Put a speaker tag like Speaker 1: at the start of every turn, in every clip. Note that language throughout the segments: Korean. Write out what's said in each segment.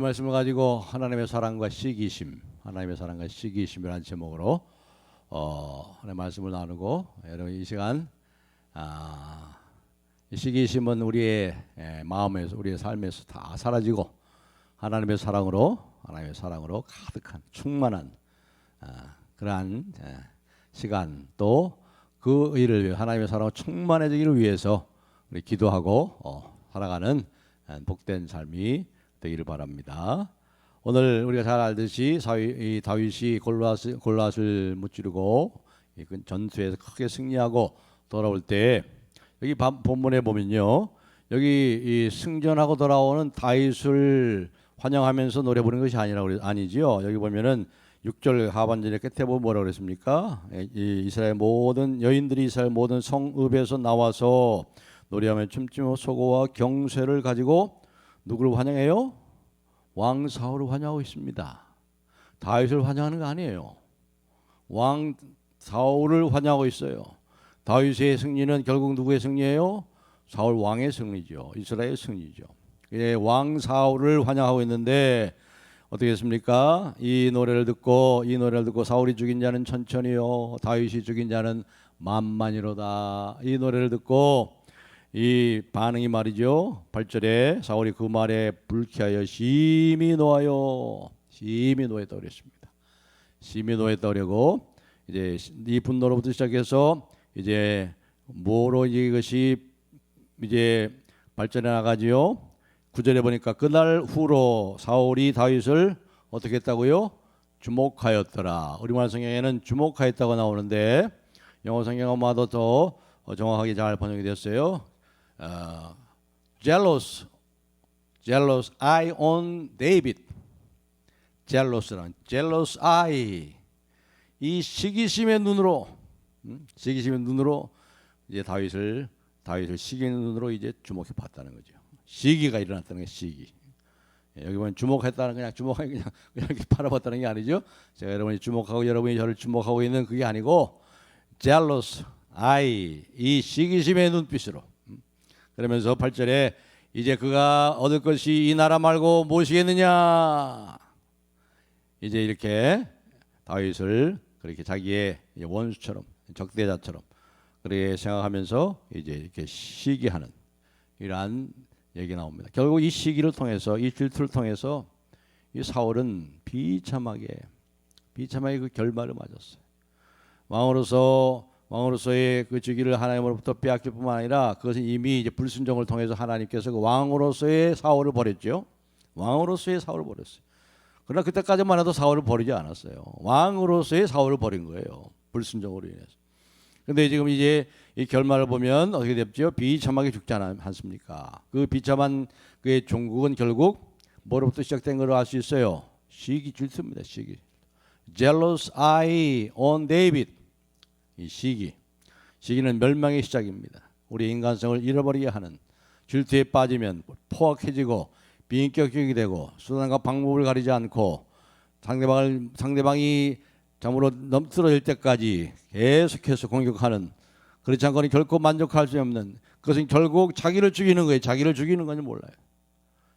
Speaker 1: 말씀을 가지고 하나님의 사랑과 시기심이라는 제목으로 하나님의 말씀을 나누고, 여러분 이 시간 이 시기심은 우리의 마음에서, 우리의 삶에서 다 사라지고 하나님의 사랑으로 가득한 충만한 그러한 시간, 또 그 의를 위해 하나님의 사랑으로 충만해지기를 위해서 우리 기도하고 살아가는 복된 삶이 되기를 바랍니다. 오늘 우리가 잘 알듯이 이 다윗이 골리앗을 무찌르고 전투에서 크게 승리하고 돌아올 때, 여기 본문에 보면요, 여기 이 승전하고 돌아오는 다윗을 환영하면서 노래 부르는 것이 아니지요. 여기 보면은 6절 하반절에 끝에 보면 뭐라고 그랬습니까? 이스라엘 모든 여인들이 이스라엘 모든 성읍에서 나와서 노래하며 춤추며 소고와 경쇠를 가지고 누구를 환영해요? 왕 사울을 환영하고 있습니다. 다윗을 환영하는 거 아니에요. 왕 사울을 환영하고 있어요. 다윗의 승리는 결국 누구의 승리예요? 사울 왕의 승리죠. 이스라엘의 승리죠. 왕 사울을 환영하고 있는데 어떻게 했습니까? 이 노래를 듣고 사울이 죽인 자는 천천히요, 다윗이 죽인 자는 만만이로다. 이 노래를 듣고 이 반응이 말이죠. 8절에 사울이 그 말에 불쾌하여 심히 노했다고 그랬습니다. 심히 노했다고, 이제 이 분노로부터 시작해서 이제 뭐로 이것이 이제 발전해 나가지요. 9절에 보니까 그날 후로 사울이 다윗을 어떻게 했다고요? 주목하였더라. 우리말 성경에는 주목하였다고 나오는데 영어 성경은 아마도 더 정확하게 잘 번역이 됐어요. jealous eye on David. jealous eye, 이 시기심의 눈으로 이제 다윗을 시기의 눈으로 이제 주목해 봤다는 거죠. 시기가 일어났다는 게 시기. 여기 보면 주목했다는 그냥 이렇게 바라봤다는 게 아니죠. 제가 여러분이 주목하고 여러분이 저를 주목하고 있는 그게 아니고 jealous eye, 이 시기심의 눈빛으로. 그러면서 8절에 이제 그가 얻을 것이 이 나라 말고 무엇이겠느냐. 이제 이렇게 다윗을 그렇게 자기의 원수처럼, 적대자처럼 그렇게 생각하면서 이제 이렇게 시기하는 이러한 얘기 나옵니다. 결국 이 시기를 통해서, 이 질투를 통해서 이 사울은 비참하게 그 결말을 맞았어요. 왕으로서의 그 직위를 하나님으로부터 빼앗길 뿐만 아니라 그것은 이미 이제 불순종을 통해서 하나님께서 그 왕으로서의 사울을 버렸죠. 그러나 그때까지만 해도 사울을 버리지 않았어요. 왕으로서의 사울을 버린 거예요. 불순종으로 인해서. 근데 지금 이제 이 결말을 보면 어떻게 됐죠? 비참하게 죽지 않습니까? 그 비참한 그의 종국은 결국 뭐로부터 시작된 걸 알 수 있어요. 시기, 질투입니다. 시기. jealous eye on David. 이 시기는 멸망의 시작입니다. 우리 인간성을 잃어버리게 하는, 질투에 빠지면 포악해지고 비인격적이 되고 수단과 방법을 가리지 않고 상대방이 잠으로 넘틀어질 때까지 계속해서 공격하는, 그렇지 않고는 결코 만족할 수 없는, 그것은 결국 자기를 죽이는 거예요. 자기를 죽이는 건지 몰라요.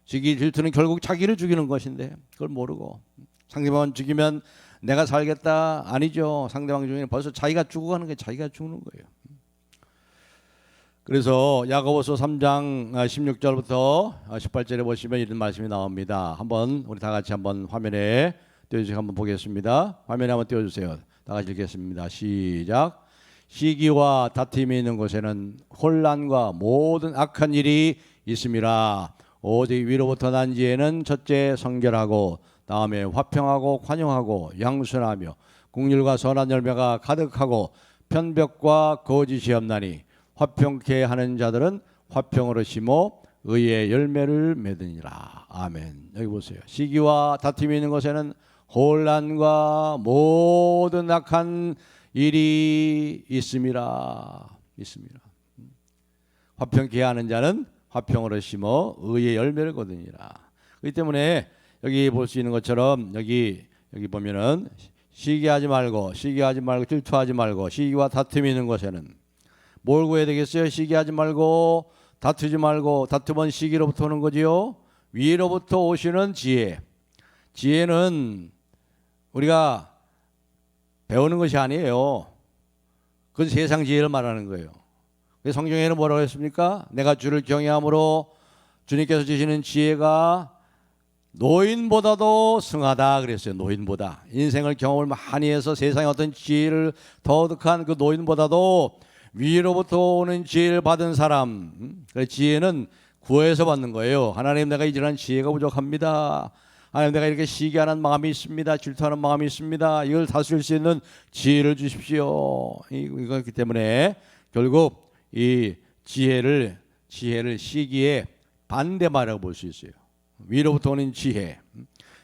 Speaker 1: 시기, 질투는 결국 자기를 죽이는 것인데 그걸 모르고 상대방을 죽이면 내가 살겠다, 아니죠. 상대방 중에는 벌써 자기가 죽어가는 게, 자기가 죽는 거예요. 그래서 야고보서 3장 16절부터 18절에 보시면 이런 말씀이 나옵니다. 한번 우리 다 같이 한번 화면에 띄워주시고 한번 보겠습니다. 화면에 한번 띄워주세요. 다 같이 읽겠습니다. 시작. 시기와 다툼이 있는 곳에는 혼란과 모든 악한 일이 있음이라. 오직 위로부터 난 지혜는 첫째 성결하고 다음에 화평하고 관용하고 양순하며 긍휼과 선한 열매가 가득하고 편벽과 거짓이 없나니 화평케 하는 자들은 화평으로 심어 의의 열매를 맺으니라. 아멘. 여기 보세요. 시기와 다툼이 있는 곳에는 혼란과 모든 악한 일이 있음이라. 화평케 하는 자는 화평으로 심어 의의 열매를 거두니라. 그렇기 때문에 여기 볼 수 있는 것처럼 여기 보면은 시기하지 말고 질투하지 말고 시기와 다툼이 있는 곳에는 뭘 구해야 되겠어요? 시기하지 말고 다투지 말고. 다투면 시기로부터 오는 거지요. 위로부터 오시는 지혜. 지혜는 우리가 배우는 것이 아니에요. 그건 세상 지혜를 말하는 거예요. 성경에는 뭐라고 했습니까? 내가 주를 경외함으로 주님께서 주시는 지혜가 노인보다도 승하다 그랬어요. 노인보다. 인생을 경험을 많이 해서 세상의 어떤 지혜를 터득한 그 노인보다도 위로부터 오는 지혜를 받은 사람. 지혜는 구해서 받는 거예요. 하나님, 내가 이러한 지혜가 부족합니다. 하나님, 내가 이렇게 시기하는 마음이 있습니다. 질투하는 마음이 있습니다. 이걸 다스릴 수 있는 지혜를 주십시오. 이거기 때문에 결국 이 지혜를 시기에 반대말이라고 볼 수 있어요. 위로부터 오는 지혜.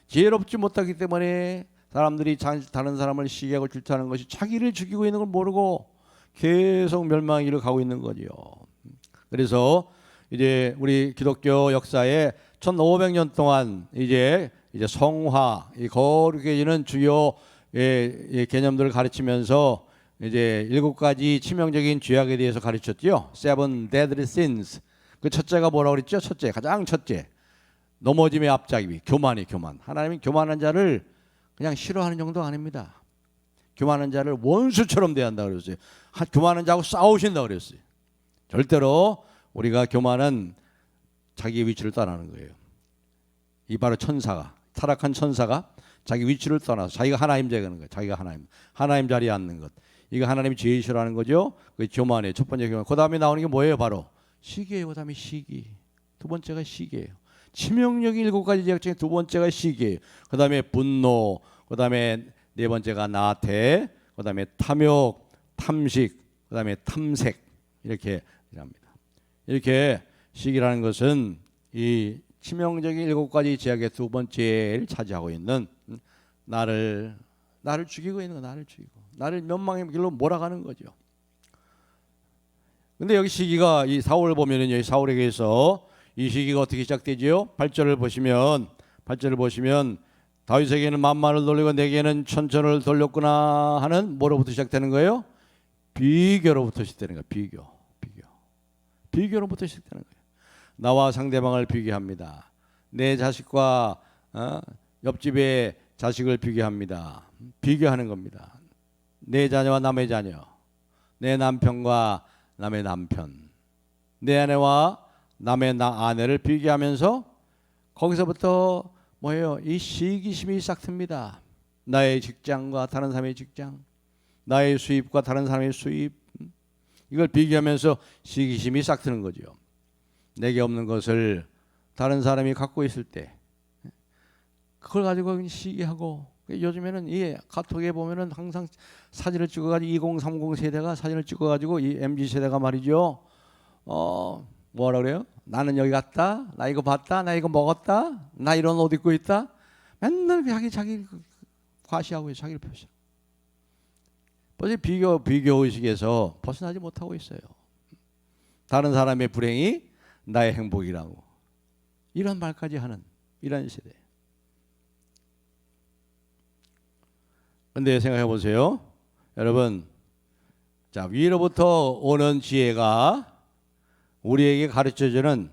Speaker 1: 지혜롭지 못하기 때문에 사람들이 다른 사람을 시기하고 질투하는 것이 자기를 죽이고 있는 걸 모르고 계속 멸망의 길을 가고 있는 거지요. 그래서 이제 우리 기독교 역사에 1500년 동안 이제 성화, 이 거룩해지는 주요 개념들을 가르치면서 이제 7가지 치명적인 죄악에 대해서 가르쳤죠. Seven Deadly Sins. 그 첫째가 뭐라고 그랬죠? 가장 첫째. 넘어짐의 앞잡이, 교만. 하나님은 교만한 자를 그냥 싫어하는 정도가 아닙니다. 교만한 자를 원수처럼 대한다고 그랬어요. 교만한 자하고 싸우신다고 그랬어요. 절대로 우리가 교만은 자기 위치를 떠나는 거예요. 이 바로 타락한 천사가 자기 위치를 떠나서 자기가 하나님 되는 거예요. 자기가 하나님 자리에 앉는 것. 이거 하나님이 제일 싫어하는 거죠. 그 교만이에요. 첫 번째 교만. 그 다음에 나오는 게 뭐예요? 바로 시기예요. 그 다음에 시기. 두 번째가 시기예요. 치명적인 7가지 죄악 중에 두 번째가 시기예요. 그 다음에 분노. 그 다음에 네 번째가 나태. 그 다음에 탐욕, 탐식. 그 다음에 탐색. 이렇게 합니다. 이렇게 시기라는 것은 이 치명적인 7가지 죄악의 두 번째를 차지하고 있는 나를 죽이고 있는 거, 나를 멸망의 길로 몰아가는 거죠. 근데 여기 시기가 이 사울을 보면은 여기 사울에게서 이 시기가 어떻게 시작되지요? 8절을 보시면 다윗에게는 만만을 돌리고 내게는 천천을 돌렸구나 하는 뭐로부터 시작되는 거예요? 비교로부터 시작되는 거예요. 비교로부터 시작되는 거예요. 나와 상대방을 비교합니다. 내 자식과 옆집의 자식을 비교합니다. 비교하는 겁니다. 내 자녀와 남의 자녀, 내 남편과 남의 남편, 내 아내와 남의 아내를 비교하면서 거기서부터 뭐예요? 이 시기심이 시작됩니다. 나의 직장과 다른 사람의 직장, 나의 수입과 다른 사람의 수입, 이걸 비교하면서 시기심이 시작되는 거죠. 내게 없는 것을 다른 사람이 갖고 있을 때 그걸 가지고 시기하고, 요즘에는 이 카톡에 보면은 항상 사진을 찍어가지고 2030 세대가 사진을 찍어가지고 이 MZ 세대가 말이죠. 뭐라 그래요? 나는 여기 갔다, 나 이거 봤다, 나 이거 먹었다, 나 이런 옷 입고 있다. 맨날 자기 과시하고 자기를 표시. 벌써 비교 의식에서 벗어나지 못하고 있어요. 다른 사람의 불행이 나의 행복이라고 이런 말까지 하는 이런 세대. 근데 생각해 보세요, 여러분. 자, 위로부터 오는 지혜가 우리에게 가르쳐주는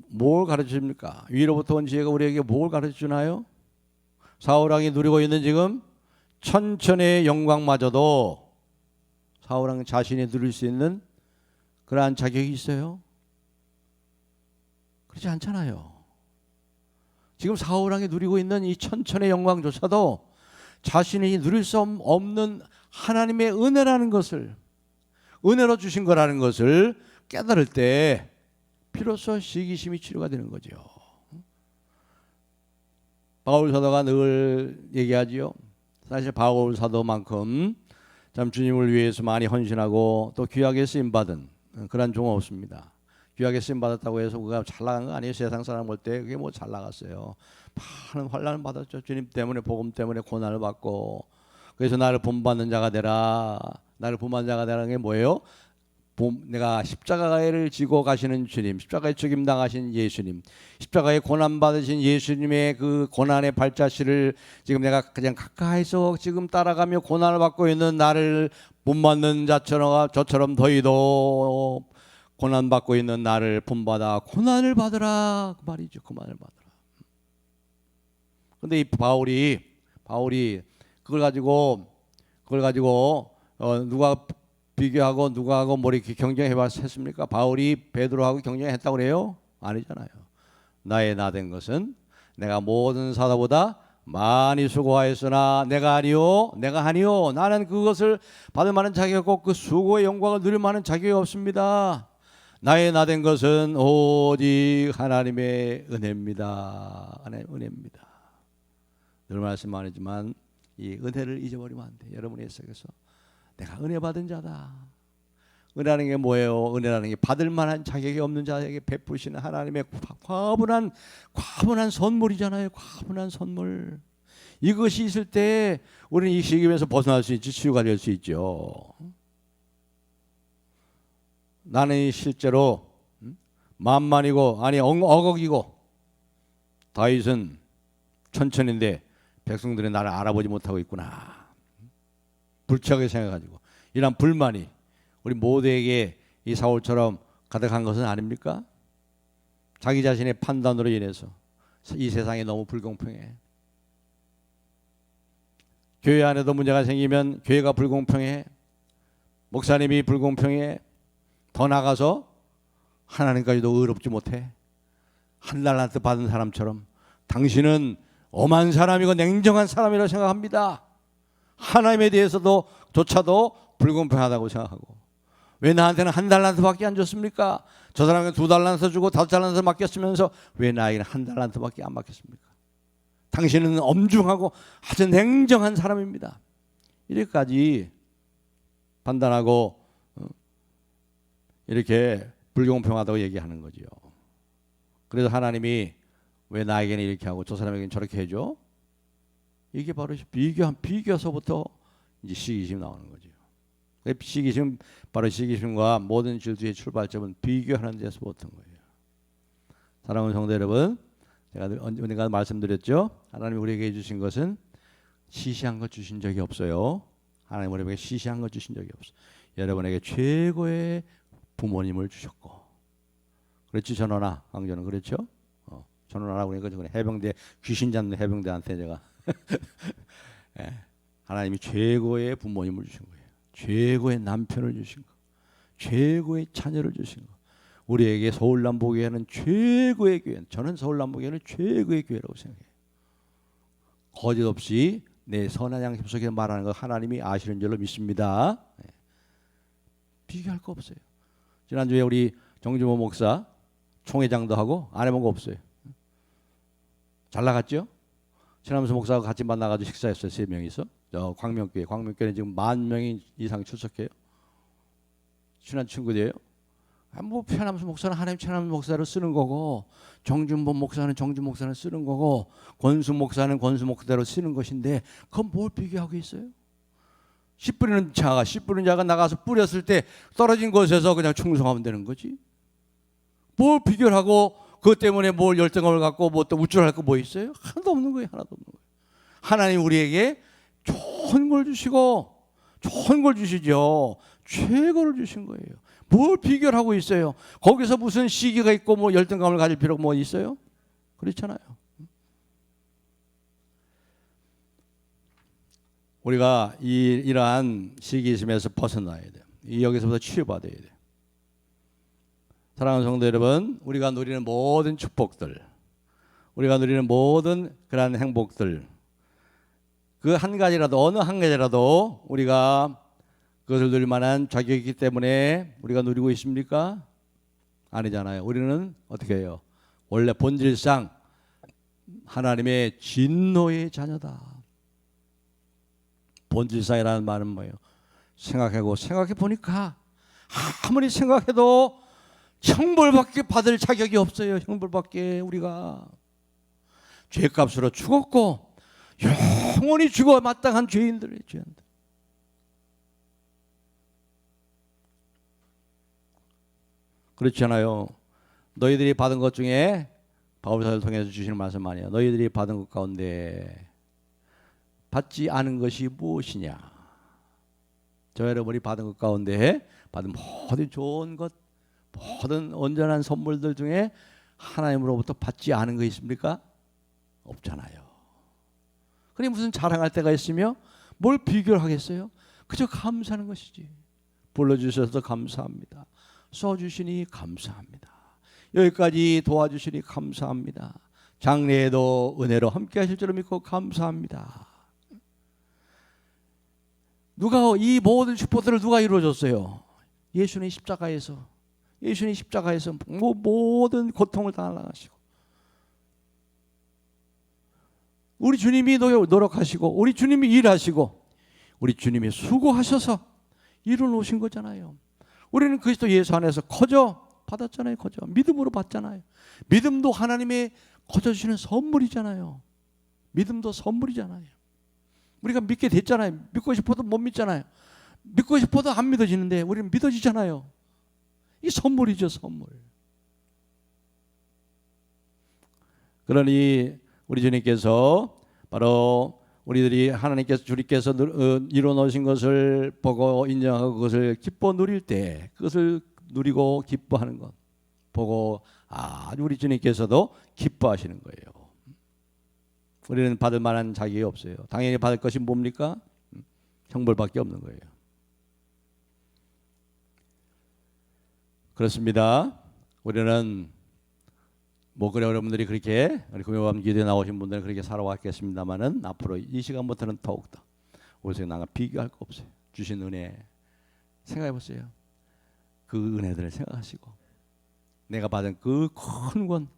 Speaker 1: 뭘 가르쳐줍니까? 위로부터 온 지혜가 우리에게 뭘 가르쳐주나요? 사울왕이 누리고 있는 지금 천천의 영광마저도 사울왕 자신이 누릴 수 있는 그러한 자격이 있어요? 그렇지 않잖아요. 지금 사울왕이 누리고 있는 이 천천의 영광조차도 자신이 누릴 수 없는 하나님의 은혜라는 것을, 은혜로 주신 거라는 것을 깨달을 때 비로소 시기심이 치료가 되는 거죠. 바울 사도가 늘 얘기하지요. 사실 바울 사도만큼 참 주님을 위해서 많이 헌신하고 또 귀하게 쓰임받은 그런 종은 없습니다. 귀하게 쓰임받았다고 해서 그가 잘 나간 거 아니에요. 세상 사람 볼 때 그게 뭐 잘 나갔어요. 많은 환난을 받았죠. 주님 때문에, 복음 때문에 고난을 받고. 그래서 나를 본받는 자가 되라, 나를 본받는 자가 되라는 게 뭐예요? 내가 십자가를 지고 가시는 주님, 십자가에 죽임 당하신 예수님, 십자가에 고난 받으신 예수님의 그 고난의 발자취를 지금 내가 그냥 가까이서 지금 따라가며 고난을 받고 있는 나를 못 맞는 자처럼 저처럼 더이도 고난 받고 있는 나를 본받아 고난을 받으라 그 말이죠. 고난을 받으라. 근데 이 바울이 그걸 가지고 누가 비교하고 누가 하고 뭐 이렇게 경쟁해봤습니까? 바울이 베드로하고 경쟁했다고 그래요? 아니잖아요. 나의 나 된 것은 내가 모든 사도보다 많이 수고하였으나 내가 하니요 나는 그것을 받을 만한 자격이 없고 그 수고의 영광을 누릴 만한 자격이 없습니다. 나의 나 된 것은 오직 하나님의 은혜입니다. 하나님의 은혜입니다. 늘 말씀하지만 이 은혜를 잊어버리면 안 돼. 여러분의 속에서 내가 은혜 받은 자다. 은혜라는 게 뭐예요? 은혜라는 게 받을 만한 자격이 없는 자에게 베푸시는 하나님의 과분한 선물이잖아요. 과분한 선물. 이것이 있을 때 우리는 이 시기에서 벗어날 수 있지, 치유가 될 수 있죠. 나는 실제로 만만이고 아니 어걱이고 다윗은 천천인데 백성들이 나를 알아보지 못하고 있구나. 불쾌하게 생각가지고 이런 불만이 우리 모두에게 이 사울처럼 가득한 것은 아닙니까? 자기 자신의 판단으로 인해서 이 세상이 너무 불공평해. 교회 안에도 문제가 생기면 교회가 불공평해. 목사님이 불공평해. 더 나가서 하나님까지도 의롭지 못해. 한 달란트 받은 사람처럼 당신은 엄한 사람이고 냉정한 사람이라고 생각합니다. 하나님에 대해서도 조차도 불공평하다고 생각하고 왜 나한테는 한 달란트밖에 안 줬습니까? 저 사람에게 2달란트 주고 5달란트 맡겼으면서 왜 나에게는 한 달란트밖에 안 맡겼습니까? 당신은 엄중하고 아주 냉정한 사람입니다. 이렇게까지 판단하고 이렇게 불공평하다고 얘기하는 거죠. 그래서 하나님이 왜 나에게는 이렇게 하고 저 사람에게는 저렇게 해줘? 이게 바로 비교서부터 이제 시기심이 나오는 거죠. 시기심, 바로 시기심과 모든 질투의 출발점은 비교하는 데서부터인 거예요. 사랑하는 성도 여러분, 제가 언젠가 말씀드렸죠. 하나님이 우리에게 주신 것은 시시한 것 주신 적이 없어요. 하나님 우리에게 시시한 것 주신 적이 없어요. 여러분에게 최고의 부모님을 주셨고, 그렇지 전원아, 강조는 그렇죠? 전원하라고 그러니까 해병대 귀신 잡는 해병대한테 제가 예, 하나님이 최고의 부모님을 주신 거예요. 최고의 남편을 주신 거, 최고의 자녀를 주신 거. 우리에게 서울남북교회는 최고의 교회. 저는 서울남북교회는 최고의 교회라고 생각해요. 거짓 없이 내 선한 양심 속에 말하는 거 하나님이 아시는 줄로 믿습니다. 예. 비교할 거 없어요. 지난주에 우리 정주모 목사 총회장도 하고 안 해본 거 없어요. 잘 나갔죠? 신하면서 목사하고 같이 만나가지고 식사했어요. 3명이서. 저 광명교회는 지금 10,000명 이상 출석해요. 친한 친구들이에요. 뭐 편하면서 목사는 하나님 친한 목사를 쓰는 거고, 정준범 목사는 정준 목사를 쓰는 거고, 권수 목사는 권수 목사대로 쓰는 것인데, 그건 뭘 비교하고 있어요? 씨 뿌리는 자가 나가서 뿌렸을 때 떨어진 곳에서 그냥 충성하면 되는 거지. 뭘 비교를 하고 그것 때문에 뭘 열등감을 갖고 뭐 또 우쭐할 거 뭐 있어요? 하나도 없는 거예요. 하나도 없는 거예요. 하나님 우리에게 좋은 걸 주시고 좋은 걸 주시죠. 최고를 주신 거예요. 뭘 비교를 하고 있어요? 거기서 무슨 시기가 있고 뭐 열등감을 가질 필요가 뭐 있어요? 그렇잖아요. 우리가 이러한 시기심에서 벗어나야 돼요. 여기서부터 치유받아야 돼요. 사랑하는 성도 여러분, 우리가 누리는 모든 축복들, 우리가 누리는 모든 그러한 행복들, 그 한 가지라도 어느 한 가지라도 우리가 그것을 누릴 만한 자격이 있기 때문에 우리가 누리고 있습니까? 아니잖아요. 우리는 어떻게 해요? 원래 본질상 하나님의 진노의 자녀다. 본질상이라는 말은 뭐예요? 생각해 보니까 아무리 생각해도 형벌밖에 받을 자격이 없어요. 형벌밖에. 우리가 죄값으로 죽었고 영원히 죽어 마땅한 죄인들이에요. 죄인들. 그렇잖아요. 너희들이 받은 것 중에 바울사를 통해서 주시는 말씀 아니에요. 너희들이 받은 것 가운데 받지 않은 것이 무엇이냐? 저 여러분이 받은 것 가운데 받은 모든 좋은 것, 모든 온전한 선물들 중에 하나님으로부터 받지 않은 거 있습니까? 없잖아요. 그러니 무슨 자랑할 때가 있으며 뭘 비교를 하겠어요? 그저 감사하는 것이지. 불러주셔서 감사합니다. 써주시니 감사합니다. 여기까지 도와주시니 감사합니다. 장래에도 은혜로 함께 하실 줄을 믿고 감사합니다. 누가 이 모든 축복들을 누가 이루어줬어요? 예수님 십자가에서. 예수님 십자가에서 모든 고통을 다 당하시고 우리 주님이 노력하시고 우리 주님이 일하시고 우리 주님이 수고하셔서 이루어놓으신 거잖아요. 우리는 그리스도 예수 안에서 거저 받았잖아요. 거저 믿음으로 받잖아요. 믿음도 하나님의 거저 주시는 선물이잖아요. 믿음도 선물이잖아요. 우리가 믿게 됐잖아요. 믿고 싶어도 못 믿잖아요. 믿고 싶어도 안 믿어지는데 우리는 믿어지잖아요. 이 선물이죠, 선물. 그러니 우리 주님께서 바로 우리들이 하나님께서 주님께서 이루어 놓으신 것을 보고 인정하고 그것을 기뻐 누릴 때 그것을 누리고 기뻐하는 것 보고 우리 주님께서도 기뻐하시는 거예요. 우리는 받을 만한 자격이 없어요. 당연히 받을 것이 뭡니까? 형벌밖에 없는 거예요. 그렇습니다. 우리는 그래 여러분들이 그렇게 우리 금요밤 기도에 나오신 분들은 그렇게 살아왔겠습니다만은 앞으로 이 시간부터는 더욱더 우리 나가 비교할 거 없어요. 주신 은혜 생각해 보세요. 그 은혜들을 생각하시고 내가 받은 그 큰 권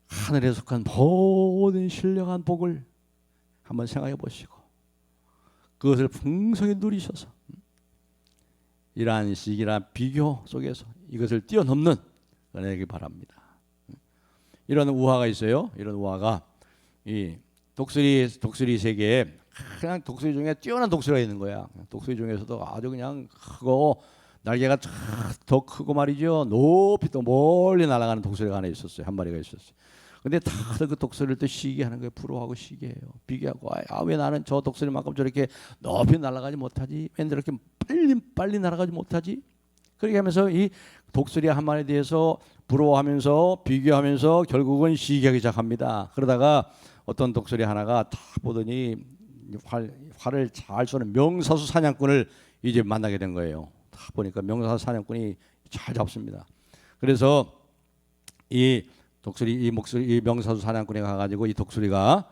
Speaker 1: 하늘에 속한 모든 신령한 복을 한번 생각해 보시고 그것을 풍성히 누리셔서 이러한 시기나 비교 속에서 이것을 뛰어넘는 은혜이기 바랍니다. 이런 우화가 있어요. 이런 우화가 이 독수리 세계에 그냥 독수리 중에 뛰어난 독수리가 있는 거야. 독수리 중에서도 아주 그냥 크고 날개가 더 크고 말이죠. 높이 또 멀리 날아가는 독수리가 하나 있었어요. 한 마리가 있었어요. 근데 다들 그 독수리를 또 시기하는 거예요. 부러워하고 시기해요. 비교하고 왜 나는 저 독수리만큼 저렇게 높이 날아가지 못하지? 왜 저렇게 빨리 날아가지 못하지? 그렇게 하면서 이 독수리 한 마리에 대해서 부러워하면서 비교하면서 결국은 시기하기 시작합니다. 그러다가 어떤 독수리 하나가 딱 보더니 활을 잘 쏘는 명사수 사냥꾼을 이제 만나게 된 거예요. 딱 보니까 명사수 사냥꾼이 잘 잡습니다. 그래서 이 명사수 사냥꾼이 가가지고 이 독수리가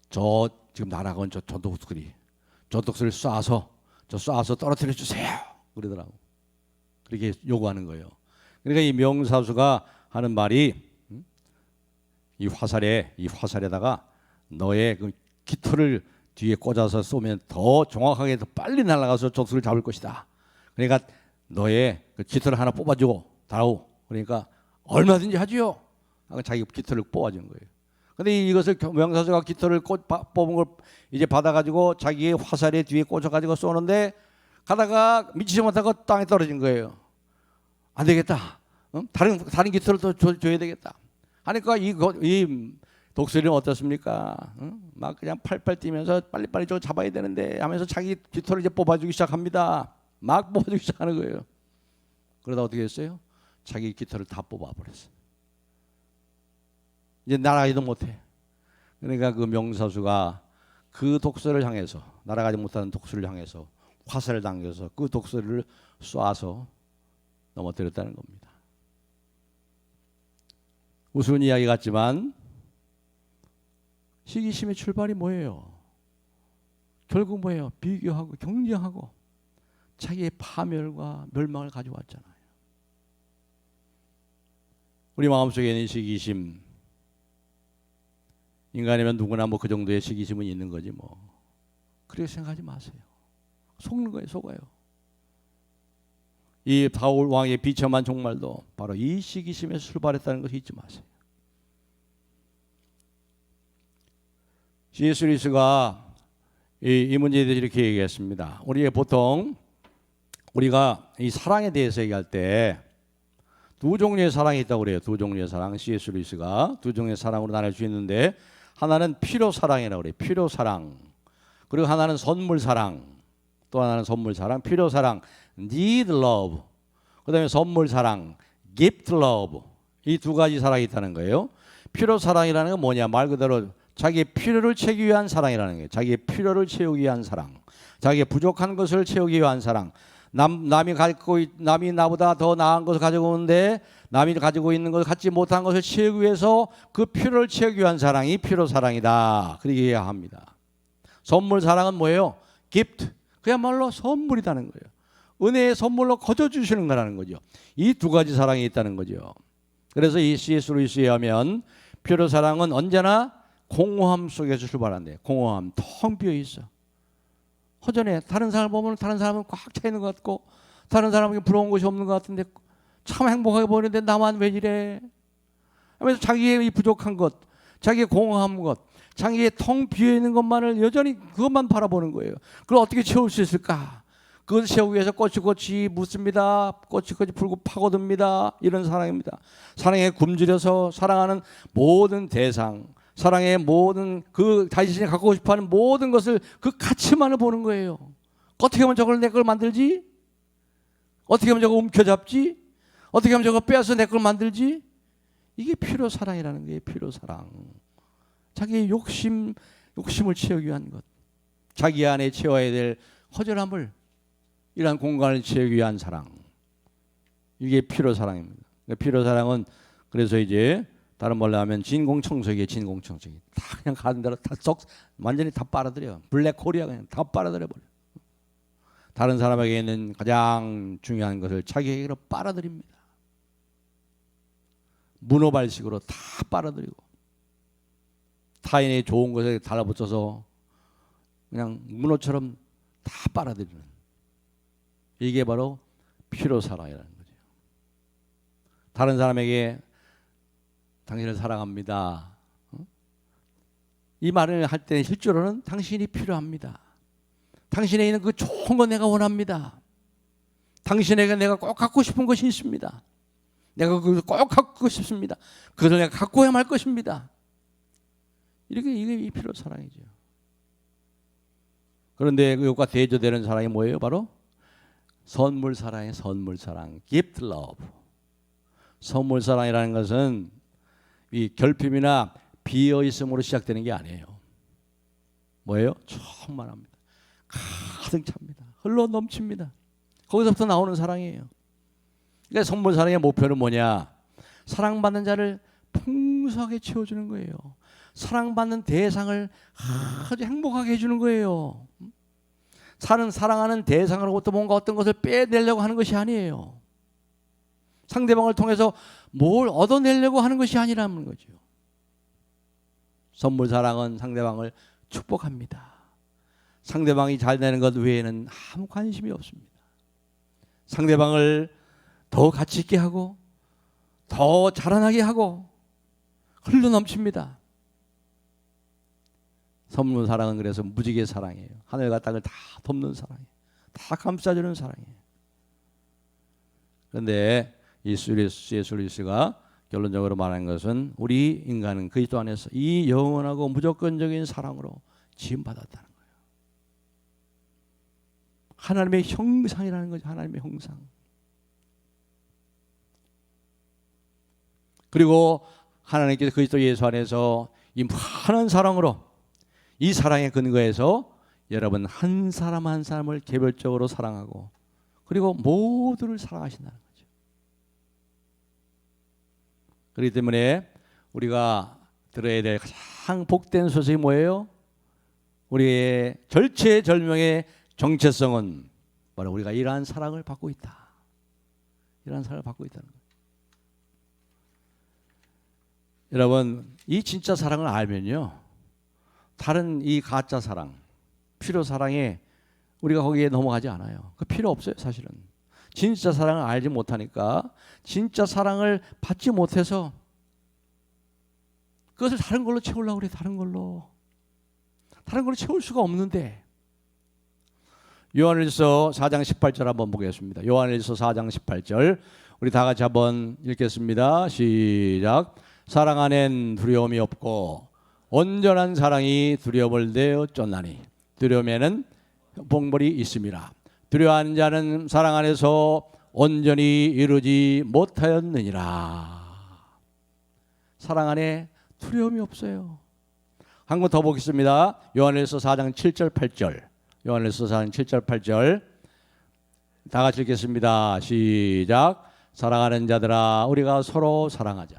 Speaker 1: 저 지금 날아간 저 독수리를 쏴서 떨어뜨려 주세요. 그러더라고. 그렇게 요구하는 거예요. 그러니까 이 명사수가 하는 말이 이 화살에다가 너의 그 깃털을 뒤에 꽂아서 쏘면 더 정확하게 더 빨리 날아가서 독수리를 잡을 것이다. 그러니까 너의 그 깃털을 하나 뽑아주고 다오. 그러니까 얼마든지 하지요. 자기 깃털을 뽑아준 거예요. 근데 이것을 명사수가 깃털을 뽑은 걸 이제 받아가지고 자기의 화살에 뒤에 꽂아가지고 쏘는데 가다가 미치지 못하고 땅에 떨어진 거예요. 안 되겠다. 다른 깃털을 또 줘야 되겠다. 하니까 이 독수리는 어떻습니까? 막 그냥 팔팔 뛰면서 빨리빨리 저거 잡아야 되는데 하면서 자기 깃털을 이제 뽑아주기 시작합니다. 막 뽑아주기 시작하는 거예요. 그러다 어떻게 했어요? 자기 깃털을 다 뽑아버렸어요. 이제 날아가지도 못해. 그러니까 그 명사수가 그 독수리를 향해서 날아가지 못하는 독수리를 향해서 화살을 당겨서 그 독수리를 쏴서 넘어뜨렸다는 겁니다. 우스운 이야기 같지만 시기심의 출발이 뭐예요? 결국 뭐예요? 비교하고 경쟁하고 자기의 파멸과 멸망을 가져왔잖아요. 우리 마음속에 있는 시기심, 인간이면 누구나 그 정도의 시기심은 있는 거지 뭐. 그렇게 생각하지 마세요. 속는 거예요, 속아요. 이 바울 왕의 비참한 종말도 바로 이 시기심에서 출발했다는 것을 잊지 마세요. C.S. 루이스가 이 문제에 대해서 이렇게 얘기했습니다. 보통 우리가 이 사랑에 대해서 얘기할 때 두 종류의 사랑이 있다고 그래요. 두 종류의 사랑. C.S. 루이스가 두 종류의 사랑으로 나눌 수 있는데 하나는 필요 사랑이라고 그래요. 필요 사랑. 그리고 하나는 선물 사랑. 또 하나는 선물 사랑, 필요 사랑, need love. 그다음에 선물 사랑, gift love. 이 두 가지 사랑이 있다는 거예요. 필요 사랑이라는 건 뭐냐? 말 그대로 자기의 필요를 채우기 위한 사랑이라는 거예요. 자기의 필요를 채우기 위한 사랑. 자기의 부족한 것을 채우기 위한 사랑. 남이 나보다 더 나은 것을 가지고 오는데 남이 가지고 있는 것을 갖지 못한 것을 채우기 위해서 그 필요를 채우기 위한 사랑이 필요 사랑이다. 그렇게 이해해야 합니다. 선물 사랑은 뭐예요? gift. 그야말로 선물이라는 거예요. 은혜의 선물로 거저 주시는 거라는 거죠. 이 두 가지 사랑이 있다는 거죠. 그래서 이 C.S. 루이스에 하면 필요 사랑은 언제나 공허함 속에서 출발한대요. 공허함, 텅 비어 있어. 허전해. 다른 사람을 보면 다른 사람은 꽉 차 있는 것 같고 다른 사람에게 부러운 것이 없는 것 같은데 참 행복하게 보이는데 나만 왜 이래? 하면서 자기의 이 부족한 것, 자기의 공허한 것, 자기의 텅 비어 있는 것만을 여전히 그것만 바라보는 거예요. 그걸 어떻게 채울 수 있을까? 그것을 채우기 위해서 꼬치꼬치 묻습니다. 꼬치꼬치 풀고 파고듭니다. 이런 사랑입니다. 사랑에 굶주려서 사랑하는 모든 대상, 사랑의 모든 그 자신이 갖고 싶어하는 모든 것을 그 가치만을 보는 거예요. 어떻게 하면 저걸 내 걸 만들지? 어떻게 하면 저거 움켜잡지? 어떻게 하면 저거 빼앗아 내 걸 만들지? 이게 필요 사랑이라는 게 필요 사랑. 자기의 욕심을 채우기 위한 것, 자기 안에 채워야 될 허전함을 이러한 공간을 채우기 위한 사랑. 이게 필요 사랑입니다. 필요 사랑은 그래서 이제 다른 말로 하면 진공청소기에 진공청소기. 다 그냥 가는 대로 다 완전히 다 빨아들여. 블랙홀이야 그냥 다 빨아들여 버려. 다른 사람에게 있는 가장 중요한 것을 자기에게로 빨아들입니다. 문어발식으로 다 빨아들이고 타인의 좋은 것에 달라붙어서 그냥 문어처럼 다 빨아들이는. 이게 바로 필요사랑이라는 거죠. 다른 사람에게 당신을 사랑합니다. 이 말을 할 때 실제로는 당신이 필요합니다. 당신에 있는 그 좋은 거 내가 원합니다. 당신에게 내가 꼭 갖고 싶은 것이 있습니다. 내가 그걸 꼭 갖고 싶습니다. 그것을 내가 갖고야 말 것입니다. 이게 필요사랑이죠. 그런데 그것과 대조되는 사랑이 뭐예요? 바로 선물 사랑의 선물 사랑, gift love. 선물 사랑이라는 것은 이 결핍이나 비어 있음으로 시작되는 게 아니에요. 뭐예요? 충만합니다. 가득 찹니다. 흘러 넘칩니다. 거기서부터 나오는 사랑이에요. 그러니까 선물 사랑의 목표는 뭐냐? 사랑받는 자를 풍성하게 채워주는 거예요. 사랑받는 대상을 아주 행복하게 해주는 거예요. 사랑하는 대상으로부터 뭔가 어떤 것을 빼내려고 하는 것이 아니에요. 상대방을 통해서 뭘 얻어내려고 하는 것이 아니라는 거죠. 선물 사랑은 상대방을 축복합니다. 상대방이 잘 되는 것 외에는 아무 관심이 없습니다. 상대방을 더 가치 있게 하고 더 자라나게 하고 흘러 넘칩니다. 선물 사랑은 그래서 무지개 사랑이에요. 하늘과 땅을 다 덮는 사랑이에요. 다 감싸주는 사랑이에요. 그런데 이 C.S. 루이스가 결론적으로 말한 것은 우리 인간은 그리스도 안에서 이 영원하고 무조건적인 사랑으로 지음받았다는 거예요. 하나님의 형상이라는 거죠. 하나님의 형상. 그리고 하나님께서 그리스도 예수 안에서 이 무한한 사랑으로 이 사랑의 근거에서 여러분 한 사람 한 사람을 개별적으로 사랑하고 그리고 모두를 사랑하신다는 거죠. 그렇기 때문에 우리가 들어야 될 가장 복된 소식이 뭐예요? 우리의 절체절명의 정체성은 바로 우리가 이러한 사랑을 받고 있다. 이러한 사랑을 받고 있다는 거예요. 여러분 이 진짜 사랑을 알면요. 다른 이 가짜 사랑, 필요 사랑에 우리가 거기에 넘어가지 않아요. 그 필요 없어요, 사실은. 진짜 사랑을 알지 못하니까 진짜 사랑을 받지 못해서 그것을 다른 걸로 채우려고 그래. 다른 걸로 채울 수가 없는데. 요한일서 4장 18절 한번 보겠습니다. 요한일서 4장 18절 우리 다 같이 한번 읽겠습니다. 시작. 사랑 안엔 두려움이 없고 온전한 사랑이 두려움을 내어 쫓나니 두려움에는 봉벌이 있음이라. 두려워하는 자는 사랑 안에서 온전히 이루지 못하였느니라. 사랑 안에 두려움이 없어요. 한 번 더 보겠습니다. 요한일서 4장 7절 8절. 요한일서 4장 7절 8절. 다 같이 읽겠습니다. 시작. 사랑하는 자들아 우리가 서로 사랑하자.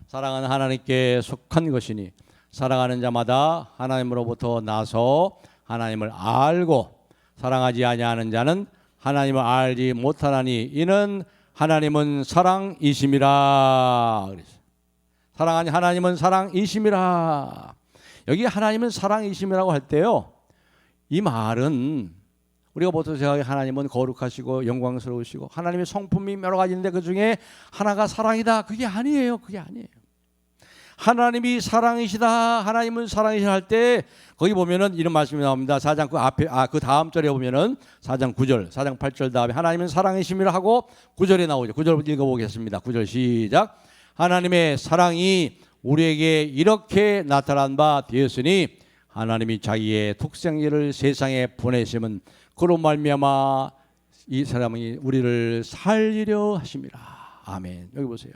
Speaker 1: 사랑은 하나님께 속한 것이니 사랑하는 자마다 하나님으로부터 나서 하나님을 알고 사랑하지 아니하는 자는 하나님을 알지 못하나니 이는 하나님은 사랑이심이라. 사랑하니 하나님은 사랑이심이라. 여기 하나님은 사랑이심이라고 할 때요, 이 말은 우리가 보통 생각해 하나님은 거룩하시고 영광스러우시고 하나님의 성품이 여러 가지인데 그 중에 하나가 사랑이다, 그게 아니에요. 그게 아니에요. 하나님이 사랑이시다, 하나님은 사랑이시다 할 때 거기 보면은 이런 말씀이 나옵니다. 4장 그 앞에 그 다음 절에 보면은 4장 9절, 4장 8절 다음에 하나님은 사랑이심이라 하고 9절에 나오죠. 9절 읽어보겠습니다. 9절 시작. 하나님의 사랑이 우리에게 이렇게 나타난 바 되었으니 하나님이 자기의 독생자를 세상에 보내심은 그로 말미암아 이 사람이 우리를 살리려 하심이라. 아멘. 여기 보세요.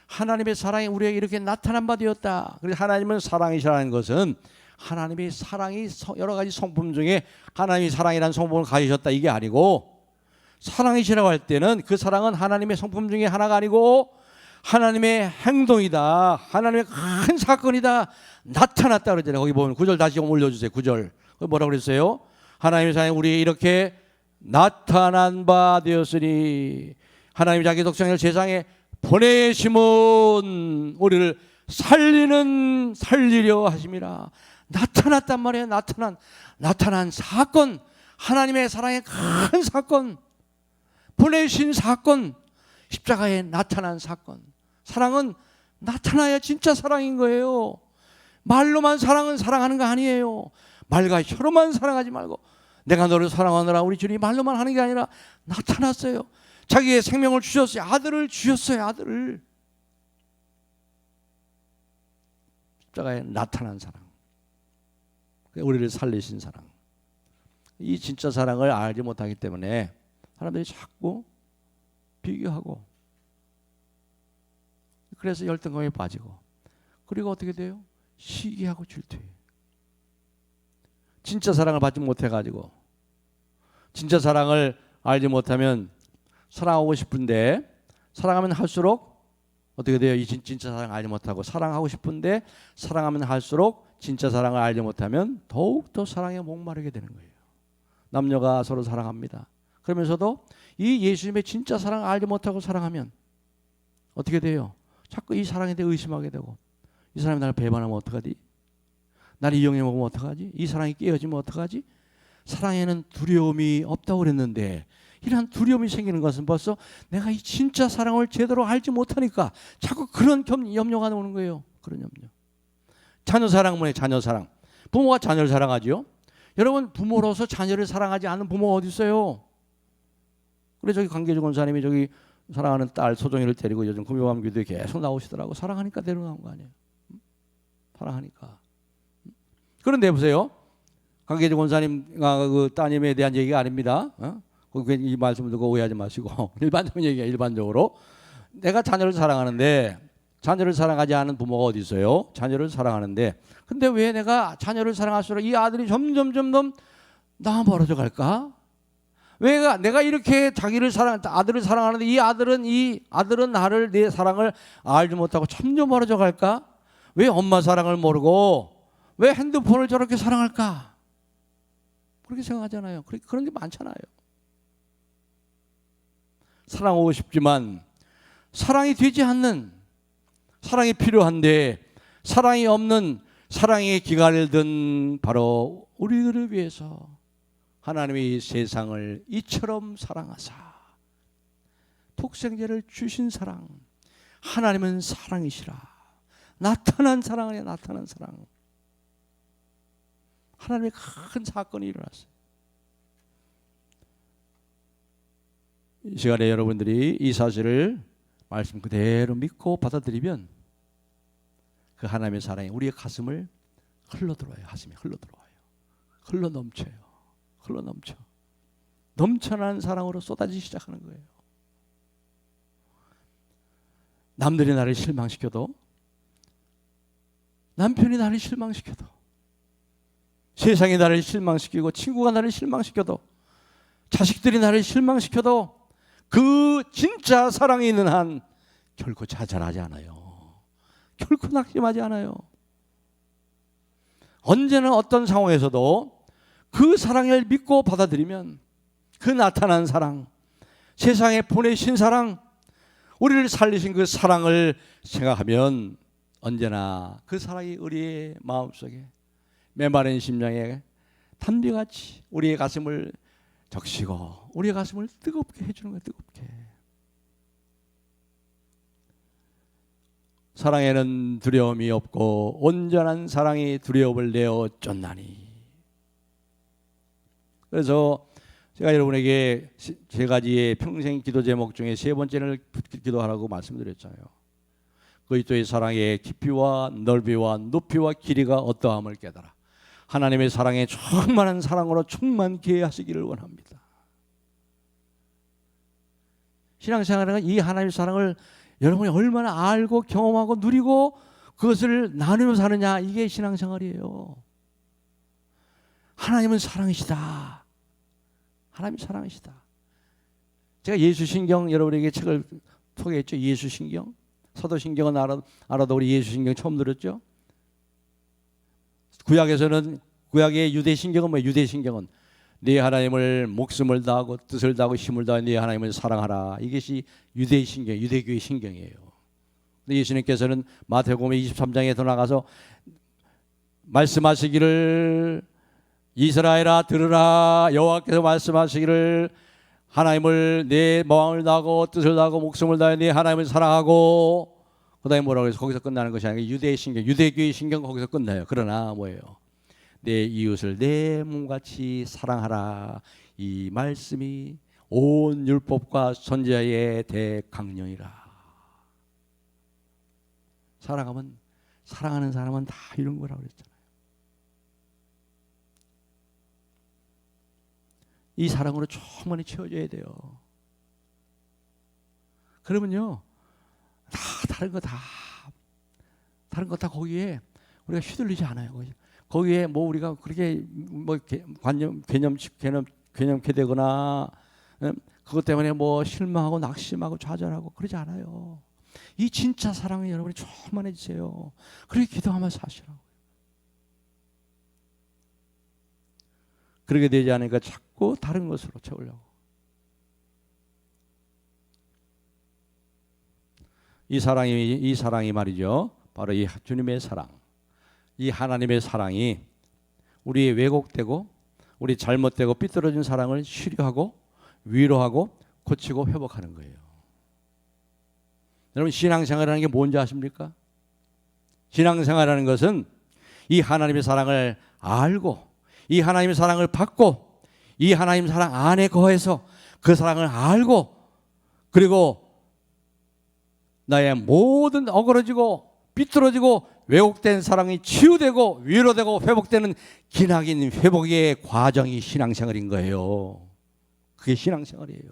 Speaker 1: 하나님의 사랑이 우리에게 이렇게 나타난 바 되었다. 그래서 하나님은 사랑이시라는 것은 하나님의 사랑이 여러 가지 성품 중에 하나님이 사랑이라는 성품을 가지셨다, 이게 아니고, 사랑이시라고 할 때는 그 사랑은 하나님의 성품 중에 하나가 아니고 하나님의 행동이다, 하나님의 큰 사건이다, 나타났다 그러잖아요. 거기 보면 9절 다시 올려주세요. 9절 뭐라고 그랬어요? 하나님의 사랑이 우리에게 이렇게 나타난 바 되었으니 하나님이 자기 독생자를 세상에 보내심은 우리를 살리려 하심이라. 나타났단 말이에요. 나타난 사건, 하나님의 사랑의 큰 사건, 보내신 사건, 십자가에 나타난 사건. 사랑은 나타나야 진짜 사랑인 거예요. 말로만 사랑은 사랑하는 거 아니에요. 말과 혀로만 사랑하지 말고 내가 너를 사랑하느라 우리 주님이 말로만 하는 게 아니라 나타났어요. 자기의 생명을 주셨어요. 아들을 주셨어요. 아들을. 십자가에 나타난 사랑, 우리를 살리신 사랑. 이 진짜 사랑을 알지 못하기 때문에 사람들이 자꾸 비교하고, 그래서 열등감에 빠지고, 그리고 어떻게 돼요? 시기하고 질투해요. 진짜 사랑을 받지 못해가지고, 진짜 사랑을 알지 못하면 사랑하고 싶은데, 사랑하면 할수록 어떻게 돼요? 이 진짜 사랑을 알지 못하고, 사랑하고 싶은데 사랑하면 할수록 진짜 사랑을 알지 못하면 더욱더 사랑에 목마르게 되는 거예요. 남녀가 서로 사랑합니다. 그러면서도 이 예수님의 진짜 사랑을 알지 못하고 사랑하면 어떻게 돼요? 자꾸 이 사랑에 대해 의심하게 되고, 이 사람이 나를 배반하면 어떡하지? 나를 이용해 먹으면 어떡하지? 이 사랑이 깨어지면 어떡하지? 사랑에는 두려움이 없다고 그랬는데, 이러한 두려움이 생기는 것은 벌써 내가 이 진짜 사랑을 제대로 알지 못하니까 자꾸 그런 염려가 오는 거예요. 그런 염려. 자녀 사랑문에 자녀 사랑. 부모가 자녀를 사랑하죠. 여러분, 부모로서 자녀를 사랑하지 않는 부모가 어디 있어요? 그래 저기 강계주 권사님이 저기 사랑하는 딸 소정이를 데리고 요즘 금요밤 기도에 계속 나오시더라고. 사랑하니까 데려나온 거 아니에요? 사랑하니까. 그런데 보세요. 강계주 권사님과 그 따님에 대한 얘기가 아닙니다. 이 말씀을 듣고 오해하지 마시고 일반적인 얘기야. 일반적으로 내가 자녀를 사랑하는데, 자녀를 사랑하지 않은 부모가 어디 있어요? 자녀를 사랑하는데, 근데 왜 내가 자녀를 사랑할수록 이 아들이 점점 나와 멀어져 갈까? 왜 내가 이렇게 아들을 사랑하는데 이 아들은 나를, 내 사랑을 알지 못하고 점점 멀어져 갈까? 왜 엄마 사랑을 모르고 왜 핸드폰을 저렇게 사랑할까? 그렇게 생각하잖아요. 그런 게 많잖아요. 사랑하고 싶지만 사랑이 되지 않는, 사랑이 필요한데 사랑이 없는, 사랑의 기간을 든 바로 우리들을 위해서 하나님이 세상을 이처럼 사랑하사 독생자를 주신 사랑. 하나님은 사랑이시라. 나타난 사랑 아니야. 나타난 사랑. 하나님의 큰 사건이 일어났어요. 이 시간에 여러분들이 이 사실을 말씀 그대로 믿고 받아들이면 그 하나님의 사랑이 우리의 가슴을 흘러들어와요. 가슴이 흘러들어와요. 흘러넘쳐요. 흘러넘쳐. 넘쳐나는 사랑으로 쏟아지기 시작하는 거예요. 남들이 나를 실망시켜도, 남편이 나를 실망시켜도, 세상이 나를 실망시키고 친구가 나를 실망시켜도, 자식들이 나를 실망시켜도 그 진짜 사랑이 있는 한 결코 좌절하지 않아요. 결코 낙심하지 않아요. 언제나 어떤 상황에서도 그 사랑을 믿고 받아들이면 그 나타난 사랑, 세상에 보내신 사랑, 우리를 살리신 그 사랑을 생각하면 언제나 그 사랑이 우리의 마음속에 메마른 심령에 담비같이 우리의 가슴을 적시고 우리의 가슴을 뜨겁게 해주는 거예요. 뜨겁게. 사랑에는 두려움이 없고 온전한 사랑이 두려움을 내어 쫓나니. 그래서 제가 여러분에게 세 가지의 평생 기도 제목 중에 세 번째를 기도하라고 말씀드렸잖아요. 그리스도의 사랑의 깊이와 넓이와 높이와 길이가 어떠함을 깨달아 하나님의 사랑에 충만한 사랑으로 충만케 하시기를 원합니다. 신앙생활은 이 하나님의 사랑을 여러분이 얼마나 알고 경험하고 누리고 그것을 나누며 사느냐, 이게 신앙생활이에요. 하나님은 사랑이시다. 하나님이 사랑이시다. 제가 예수신경 여러분에게 책을 소개했죠. 예수신경. 사도신경은 알아도 우리 예수신경 처음 들었죠. 구약에서는, 구약의 유대신경은 뭐예요? 유대신경은 네 하나님을 목숨을 다하고 뜻을 다하고 힘을 다하여 네 하나님을 사랑하라. 이것이 유대신경, 유대교의 신경이에요. 근데 예수님께서는 마태복음 23장에 더 나가서 말씀하시기를, 이스라엘아 들으라, 여호와께서 말씀하시기를 하나님을 내 마음을 다하고 뜻을 다하고 목숨을 다하여 네 하나님을 사랑하고, 그다음에 뭐라고 해서 거기서 끝나는 것이 아니라 유대의 신경, 유대교의 신경 거기서 끝나요. 그러나 뭐예요? 내 이웃을 내 몸같이 사랑하라. 이 말씀이 온 율법과 선지자의 대강령이라. 사랑하면, 사랑하는 사람은 다 이런 거라고 그랬잖아요. 이 사랑으로 충분히 채워져야 돼요. 그러면요, 다른 거 다 거기에 우리가 휘둘리지 않아요. 거기에 뭐 우리가 그렇게 뭐 개념케 되거나 그것 때문에 뭐 실망하고 낙심하고 좌절하고 그러지 않아요. 이 진짜 사랑을 여러분이 충만해지세요. 그렇게 기도하면서 하시라고. 그렇게 되지 않으니까 자꾸 다른 것으로 채우려고. 이 사랑이 말이죠. 바로 이 주님의 사랑, 이 하나님의 사랑이 우리의 왜곡되고 우리 잘못되고 삐뚤어진 사랑을 치료하고 위로하고 고치고 회복하는 거예요. 여러분, 신앙생활이라는 게 뭔지 아십니까? 신앙생활이라는 것은 이 하나님의 사랑을 알고 이 하나님의 사랑을 받고 이 하나님 사랑 안에 거해서 그 사랑을 알고, 그리고 나의 모든 어그러지고 삐뚤어지고 왜곡된 사랑이 치유되고 위로되고 회복되는 기나긴 회복의 과정이 신앙생활인 거예요. 그게 신앙생활이에요.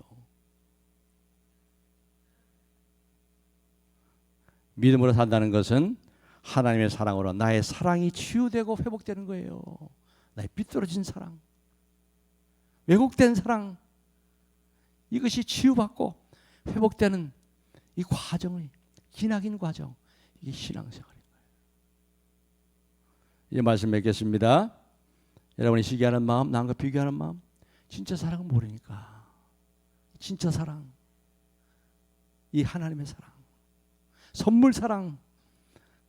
Speaker 1: 믿음으로 산다는 것은 하나님의 사랑으로 나의 사랑이 치유되고 회복되는 거예요. 나의 삐뚤어진 사랑, 왜곡된 사랑, 이것이 치유받고 회복되는 이 과정이 기나긴 과정, 이게 신앙생활인 거예요. 이제 말씀 맺겠습니다. 여러분이 시기하는 마음, 남과 비교하는 마음, 진짜 사랑은 모르니까. 진짜 사랑, 이 하나님의 사랑, 선물 사랑.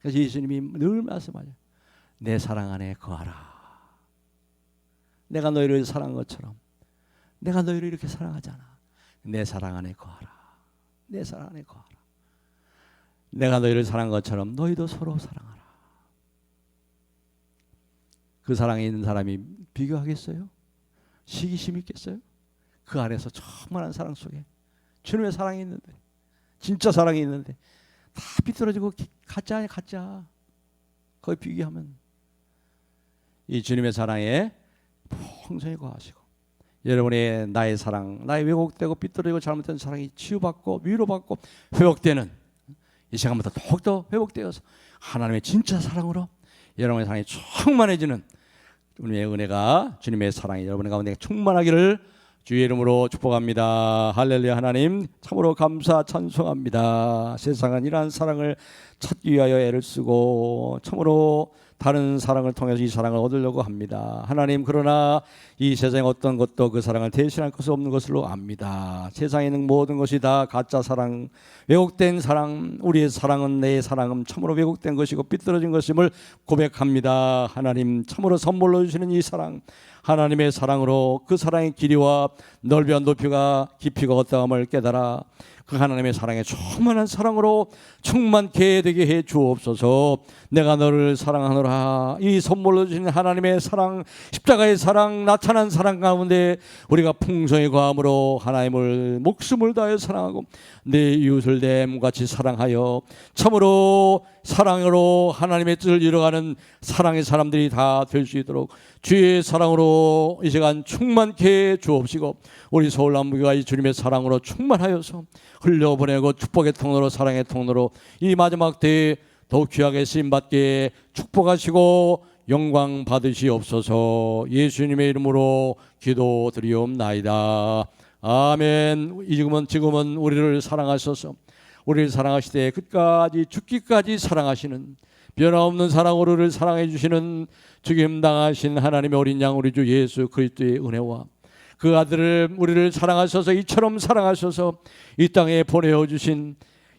Speaker 1: 그래서 예수님이 늘 말씀하죠. 내 사랑 안에 거하라. 내가 너희를 사랑한 것처럼 내가 너희를 이렇게 사랑하잖아. 내 사랑 안에 거하라. 내 사랑 안에 거하라. 내가 너희를 사랑한 것처럼 너희도 서로 사랑하라. 그 사랑에 있는 사람이 비교하겠어요? 시기심 있겠어요? 그 안에서 충만한 사랑 속에 주님의 사랑이 있는데, 진짜 사랑이 있는데 다 삐뚤어지고 가짜 아니야, 가짜. 거기 비교하면 이 주님의 사랑에 풍성히 거하시고 여러분의 나의 사랑, 나의 왜곡되고 삐뚤어지고 잘못된 사랑이 치유받고 위로받고 회복되는 이 시간부터 더욱더 회복되어서 하나님의 진짜 사랑으로 여러분의 사랑이 충만해지는 주님의 은혜가, 주님의 사랑이 여러분의 가운데 충만하기를 주의 이름으로 축복합니다. 할렐루야. 하나님 참으로 감사 찬송합니다. 세상은 이러한 사랑을 찾기 위하여 애를 쓰고 참으로 다른 사랑을 통해서 이 사랑을 얻으려고 합니다. 하나님, 그러나 이 세상에 어떤 것도 그 사랑을 대신할 것이 없는 것으로 압니다. 세상에 있는 모든 것이 다 가짜 사랑, 왜곡된 사랑, 우리의 사랑은, 내 사랑은 참으로 왜곡된 것이고 삐뚤어진 것임을 고백합니다. 하나님, 참으로 선물로 주시는 이 사랑, 하나님의 사랑으로 그 사랑의 길이와 넓이와 높이가 깊이가 어떠함을 깨달아 그 하나님의 사랑에 충만한 사랑으로 충만케 되게 해 주옵소서. 내가 너를 사랑하노라. 이 선물로 주신 하나님의 사랑, 십자가의 사랑, 나타난 사랑 가운데 우리가 풍성히 거함으로 하나님을 목숨을 다해 사랑하고 내 이웃을 내 몸같이 사랑하여 참으로 사랑으로 하나님의 뜻을 이뤄가는 사랑의 사람들이 다 될 수 있도록 주의 사랑으로 이 시간 충만케 주옵시고, 우리 서울남부교가 이 주님의 사랑으로 충만하여서 흘려보내고 축복의 통로로, 사랑의 통로로 이 마지막 때에 더욱 귀하게 쓰임받게 축복하시고 영광 받으시옵소서. 예수님의 이름으로 기도드리옵나이다. 아멘. 지금은 우리를 사랑하셔서 우리를 사랑하시되 끝까지 죽기까지 사랑하시는, 변함없는 사랑으로 우리를 사랑해 주시는 죽임당하신 하나님의 어린 양 우리 주 예수 그리스도의 은혜와 그 아들을 우리를 사랑하셔서 이처럼 사랑하셔서 이 땅에 보내어 주신,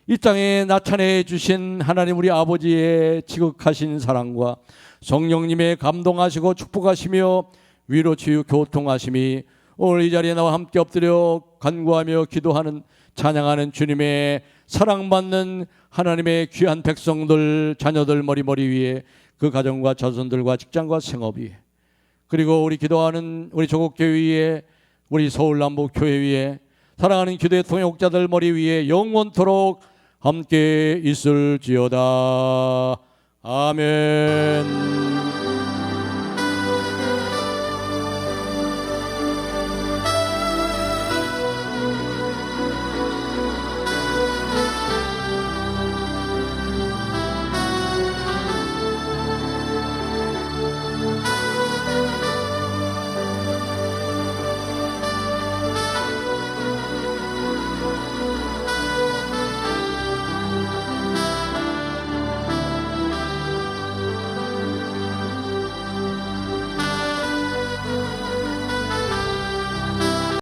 Speaker 1: 이 땅에 나타내 주신 하나님 우리 아버지의 지극하신 사랑과 성령님의 감동하시고 축복하시며 위로 치유 교통하심이 오늘 이 자리에 나와 함께 엎드려 간구하며 기도하는, 찬양하는 주님의 사랑받는 하나님의 귀한 백성들, 자녀들 머리 위에, 그 가정과 자손들과 직장과 생업 위에, 그리고 우리 기도하는 우리 조국교회 위에, 우리 서울남부교회 위에, 사랑하는 기도의 통역자들 머리 위에 영원토록 함께 있을지어다. 아멘.